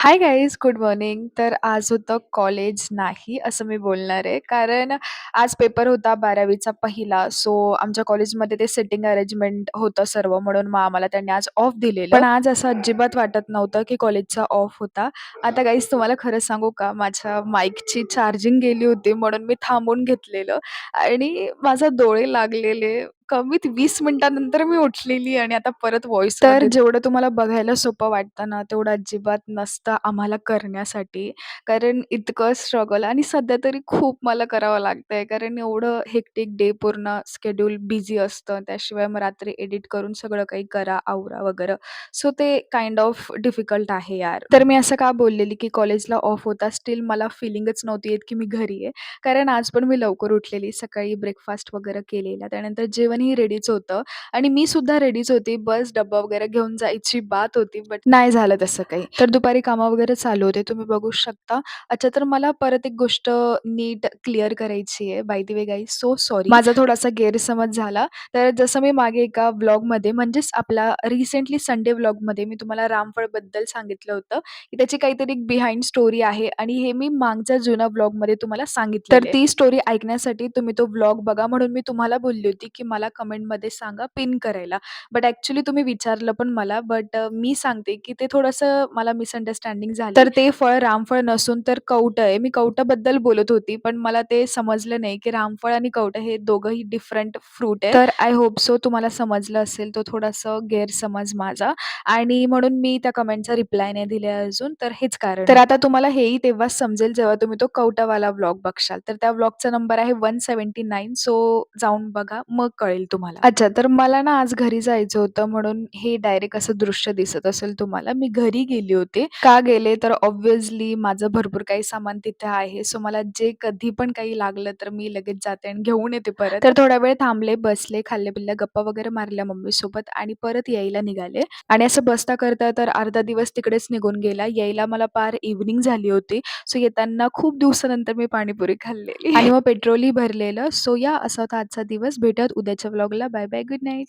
Hi guys, good morning. तर आज होतं कॉलेज नाही असं मी बोलणार आहे. कारण आज पेपर होता 12वीचा पहिला. सो आमच्या कॉलेजमध्ये ते सिटिंग अरेंजमेंट होतं सर्व म्हणून मग आम्हाला त्यांनी आज ऑफ दिलेलं. पण आज असं अजिबात वाटत नव्हतं, की कॉलेजचा ऑफ होता. आता गाईज तुम्हाला खरं सांगू का, माझ्या माईकची चार्जिंग गेली होती म्हणून मी थांबवून घेतलेलं आणि माझा डोळे लागलेले. कमीत 20 मिनिटानंतर मी उठलेली आणि आता परत व्हॉईसमध्ये जेवढं तुम्हाला बघायला सोपं वाटतं ना, तेवढं अजिबात नसतं आम्हाला करण्यासाठी. कारण इतकं स्ट्रगल आणि सध्या तरी खूप मला करावं लागतंय. कारण एवढं हेक्टिक डे पूर्ण शेड्यूल बिझी असतं. त्याशिवाय मग रात्री एडिट करून सगळं काही करा, आवरा वगैरे. सो ते काइंड ऑफ डिफिकल्ट आहे यार. तर मी असं का बोललेली, की कॉलेजला ऑफ होता स्टिल मला फीलिंगच नव्हती येत, की मी घरी आहे. कारण आज पण मी लवकर उठलेली, सकाळी ब्रेकफास्ट वगैरे केलेला. त्यानंतर जेवणही रेडीच होतं आणि मी सुद्धा रेडीच होती. बस डब्बा वगैरे घेऊन जायची बात होती, बट नाही झालं तसं काही. तर दुपारी कामं वगैरे चालू होते, तुम्ही बघू शकता. अच्छा, तर मला परत एक गोष्ट नीट क्लिअर करायची आहे. By the way guys, so sorry. माझा थोडासा गैरसमज झाला. तर जसं मी मागे एका व्लॉगमध्ये म्हणजेच आपला रिसेंटली संडे व्लॉगमध्ये मी तुम्हाला रामफळबद्दल सांगितलं होतं, की त्याची काहीतरी बिहाइंड स्टोरी आहे आणि हे मी मागच्या जुन्या व्लॉगमध्ये तुम्हाला सांगितलेलं आहे. तर ती स्टोरी ऐकण्यासाठी तुम्ही तो व्लॉग बघा म्हणून मी तुम्हाला बोलली होती, की मला कमेंटमध्ये सांगा पिन करायला. बट ॲक्चुअली तुम्ही विचारलं पण मला, बट मी सांगते, की ते थोडंसं मला मिसअंडरस्टँडिंग झाली. तर ते फळ रामफळ नसून तर कवठं आहे. मी कवठाबद्दल बोलत होती, पण मला ते समजलं नाही, की रामफळ आणि कवठं हे दोघंही डिफरंट फ्रूट आहे. तर आय होप सो तुम्हाला समजलं असेल. तो थोडासा गैरसमज माझा आणि म्हणून मी त्या कमेंटचा रिप्लाय नाही दिला अजून. तर हेच कारण तर आता तुम्हाला हेही तेव्हाच समजेल जेव्हा तुम्ही तो कवठावाला व्लॉग बघशाल. तर त्या व्लॉगचा नंबर आहे 179 सो जाऊन बघा, मग कळेल तुम्हाला. अच्छा, तर मला ना आज घरी जायचं होतं म्हणून हे डायरेक्ट असं दृश्य दिसत असेल तुम्हाला. मी घरी गेली होते. का गेले तर ऑब्व्हियसली माझं भरपूर काही सामान तिथे आहे. सो मला जे कधी पण काही लागलं तर मी लगेच जाते आणि घेऊन येते परत. तर थोडा वेळ थांबले, बसले, खाल्ले-पिल्ले, गप्पा वगैरे मारल्या मम्मीसोबत आणि परत यायला निघाले. आणि असं बसता करता तर अर्धा दिवस तिकडेच निघून गेला. यायला मला पार इव्हनिंग झाली होती. सो येताना खूप दिवसानंतर मी पाणीपुरी खाल्लेली आणि मग पेट्रोलही भरलेलं. सो या असा होता आजचा दिवस. भेटूयात उद्याच्या व्लॉगला. Bye bye. Good night.